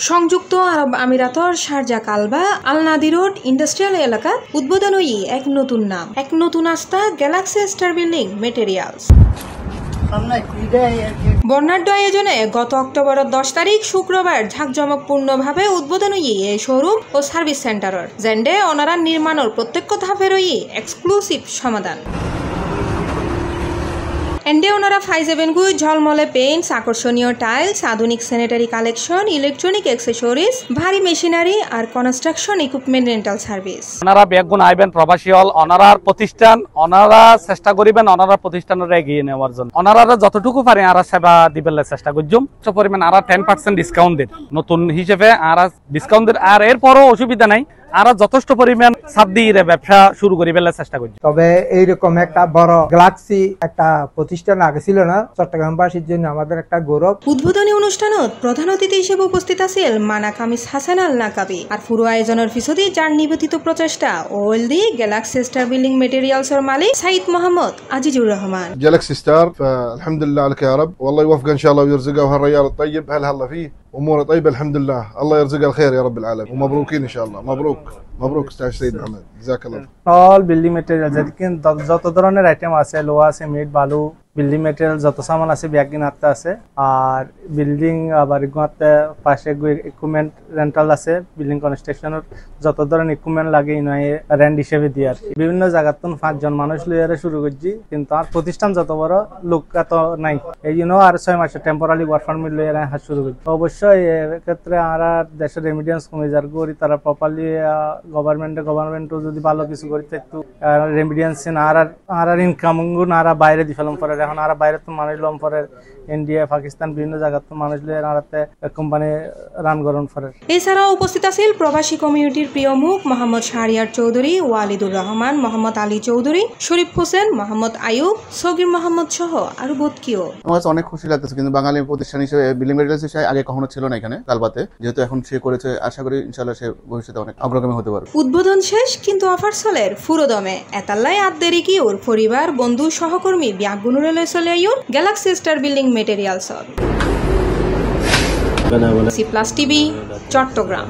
সংযুক্ত আরব আমিরাতর শারজা কালবা আল Nadi road industrial এলাকাত উদ্বোধন হই এক নতুন নাম এক নতুন আস্থা গ্যালাক্সি স্টার বিল্ডিং মেটেরিয়ালস বর্ণাঢ্য আয়োজনে গত অক্টোবরের 10 তারিখ শুক্রবার ঝাঁকজমকপূর্ণভাবে উদ্বোধন হই এই শোরুম ও সার্ভিস সেন্টারের যেন্ডে ওনারা নির্মাণের প্রত্যেক ধাপের হই এক্সক্লুসিভ সমাধান এন্ডে ওনারা ফাইজেবেন গুই ঝলমলে পেইন্টস আকর্ষণীয় টাইলস আধুনিক স্যানিটারি কালেকশন ইলেকট্রনিক অ্যাক্সেসরিজ ভারী মেশিনারি আর কনস্ট্রাকশন ইকুইপমেন্ট রেন্টাল সার্ভিস ওনারা বেগুন আইবেন প্রবাসী হল অনারার প্রতিষ্ঠান ওনারা চেষ্টা করিবেন ওনারা প্রতিষ্ঠানের এগিয়ে নেওয়ার জন্য ওনারা যতটুকু পারে আর সেবা দিবেন চেষ্টা করজুম পরিমাণ আর 10% ডিসকাউন্ট দিন নতুন হিসেবে আর ডিসকাউন্ট দিন আর এরপরও অসুবিধা নাই আর যথেষ্ট পরিমাণ ছাড় দিয়ে ব্যবসা শুরু করি ফেলার চেষ্টা করছি। তবে এইরকম একটা বড় গ্যালাক্সি একটা প্রতিষ্ঠান আগে ছিল না চট্টগ্রামবাসীর জন্য আমাদের একটা গৌরব। উদ্বোধনী অনুষ্ঠানত প্রধান অতিথি হিসেবে উপস্থিত আছেন মানা কামিজ হাসান আল নাকাবি আর পুরো আয়োজনের পিছনে যার নিবেদিত প্রচেষ্টা ওএলডি গ্যালাক্সি স্টার বিল্ডিং মেটেরিয়ালসের মালিক Saeed Mohammad Azizur Rahman. جالاكسي ستار فالحمد لله عليك يا رب والله يوفقه ان شاء الله ويرزقه وهالريال الطيب هلا فيه اموره طيبه الحمد لله الله يرزقه الخير يا رب العالمين ومبروكين ان شاء الله مبروك مبروك استاذ سيد محمد جزاك الله all building material যত ধরনের আইটেম আছে লোহা সিমেন্ট বালু বিল্ডিং ম্যাটেরিয়াল যত সামান আছে ব্যাগিন হাতে আছে আর বিল্ডিং আবার গুয়াতে পাশে ইকুইপমেন্ট রেন্টাল আছে বিল্ডিং কনস্ট্রাকশনের যত ধরনের ইকুইপমেন্ট লাগে ইনয় রেন্ট হিসেবে দিয়ে আর বিভিন্ন জায়গার তো 5 জন মানুষ লইয়ারে শুরু করছি কিন্তু আর প্রতিষ্ঠান যত বড় লোক এত নাই এই জন্য আর 6 মাসে টেম্পোরারি ওয়ার্ক পারমিট লইয়ারে হাত শুরু করছি। অবশ্যই এর ক্ষেত্রে আমরা দেশের রেমিডিয়েন্স কমে যার করি তারা প্রপারলি গভর্নমেন্টও যদি ভালো কিছু করি একটু রেমিডিয়েন্স আর ইনকাম আর বাইরে দি ফেলাম পরে এখন আর বাইরে তো মানুষ লম পরে ইন্ডিয়া পাকিস্তান বিভিন্ন জায়গা তো মানুষ আরাতে কোম্পানি রান করন পরে। এছাড়াও উপস্থিত আছেন প্রবাসী কমিউনিটির প্রিয় মুখ মোহাম্মদ শাহরিয়ার চৌধুরী ওয়ালিদুর রহমান মোহাম্মদ আলী চৌধুরী শরীফ হোসেন মোহাম্মদ আয়ুব সগির মোহাম্মদ সহ আরো বহুত কেউ। আমার কাছে অনেক খুশি লাগতেছে কিন্তু বাঙালি প্রতিষ্ঠান হিসেবে বিল্ডিং মেটেরিয়ালস হিসেবে আগে কখনো ছিল না এখানে কালবাতে যেহেতু এখন সে করেছে আশা করি ইনশাআল্লাহ সে ভবিষ্যতে অনেক অগ্রগামী হতে পারবে। উদ্বোধন শেষ কিন্তু অফার চলের ফুরোদমে এতাল্লাই আদদেরি কি ওর পরিবার বন্ধু সহকর্মী ব্যাগুনুরে চলে আইউর galaxy star building materials C plus TV Chittagong.